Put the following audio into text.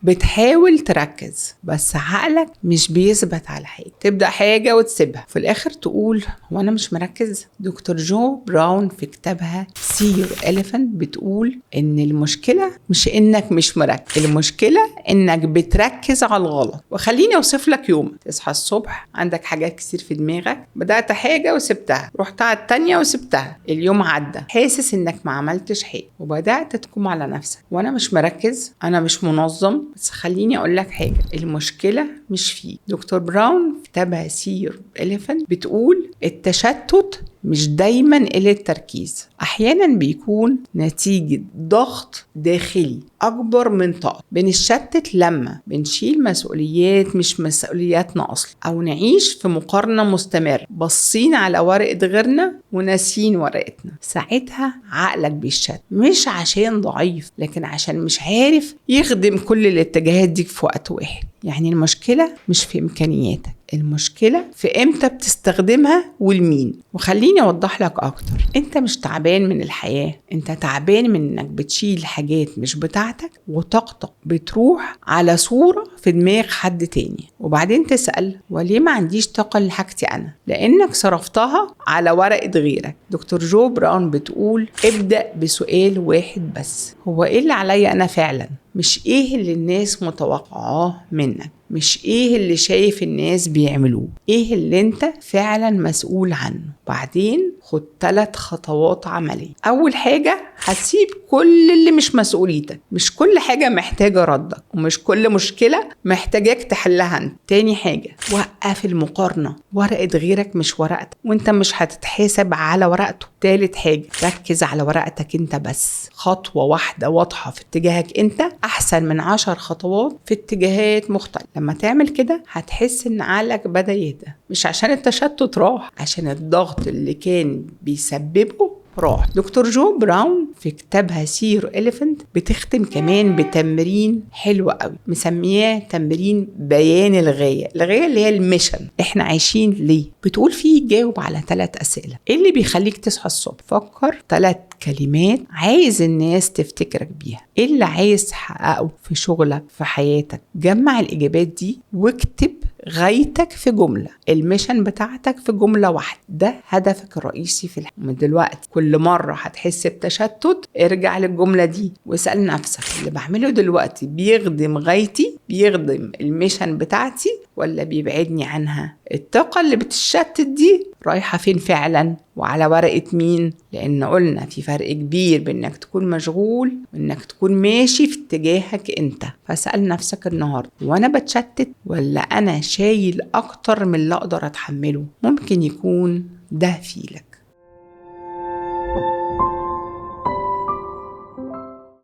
بتحاول تركز بس عقلك مش بيثبت على حاجة، تبدأ حاجة وتسيبها في الآخر تقول هو أنا مش مركز. دكتور جو براون في كتابها سير إليفانت بتقول إن المشكلة مش إنك مش مركز، المشكلة إنك بتركز على الغلط. وخليني أوصف لك يوم: تصحى الصبح عندك حاجات كتير في دماغك، بدأت حاجة وسبتها، رحت على التانية وسبتها، اليوم عدى حاسس إنك ما عملتش حاجة، وبدأت تحكم على نفسك وأنا مش مركز، أنا مش منظم. بس خليني أقول لك حاجة، المشكلة مش فيه. دكتور براون في كتابها سير إليفانت بتقول التشتت مش دايما قلة تركيز، احيانا بيكون نتيجة ضغط داخلي اكبر من طاقة. بنتشتت لما بنشيل مسؤوليات مش مسؤولياتنا اصلا، او نعيش في مقارنة مستمرة، باصين على ورقة غيرنا وناسين ورقتنا. ساعتها عقلك بيشتت، مش عشان ضعيف لكن عشان مش عارف يخدم كل الاتجاهات دي في وقت واحد. يعني المشكلة مش في إمكانياتك، المشكلة في إمتى بتستخدمها والمين. وخليني أوضح لك أكتر، أنت مش تعبان من الحياة، أنت تعبان من إنك بتشيل حاجات مش بتاعتك وطاقتك بتروح على صورة في دماغ حد تاني، وبعدين تسأل وليه ما عنديش طاقة لحاجتي أنا؟ لأنك صرفتها على ورقة غيرك. دكتور جو براون بتقول ابدأ بسؤال واحد بس: هو إيه اللي عليا أنا فعلا؟ مش إيه اللي الناس متوقعاه منك، مش إيه اللي شايف الناس بيعملوه، إيه اللي أنت فعلا مسؤول عنه. بعدين خد 3 خطوات عملية. أول حاجة، هتسيب كل اللي مش مسؤوليتك، مش كل حاجة محتاجة ردك، ومش كل مشكلة محتاجاك تحلها انت. تاني حاجة، وقف المقارنة، ورقة غيرك مش ورقتك وانت مش هتتحاسب على ورقته. تالت حاجة، ركز على ورقتك انت بس. خطوة واحدة واضحة في اتجاهك انت احسن من 10 خطوات في اتجاهات مختلفة. لما تعمل كده هتحس ان عقلك بدأ يهدى، مش عشان التشتت راح، عشان الضغط اللي كان بيسببه راح. دكتور جو براون في كتابها سير إليفانت بتختم كمان بتمرين حلو قوي، مسمياه تمرين بيان الغاية. الغاية اللي هي الميشن، احنا عايشين ليه. بتقول فيه جاوب على 3 أسئلة. ايه اللي بيخليك تصحى الصبح؟ فكر 3 كلمات عايز الناس تفتكرك بيها. ايه اللي عايز تحققه في شغلك في حياتك؟ جمع الإجابات دي واكتب غايتك في جملة، الميشن بتاعتك في جملة واحدة. ده هدفك الرئيسي في الحياة. من دلوقتي كل مرة هتحس بتشتت ارجع للجملة دي واسأل نفسك، اللي بعمله دلوقتي بيخدم غايتي، بيخدم الميشن بتاعتي، ولا بيبعدني عنها؟ الطاقة اللي بتشتت دي رايحة فين فعلا وعلى ورقة مين؟ لأن قلنا في فرق كبير بين انك تكون مشغول وانك تكون ماشي في اتجاهك انت. فاسأل نفسك النهاردة، وانا بتشتت ولا انا شايل اكتر من اللي اقدر اتحمله؟ ممكن يكون ده فيلك.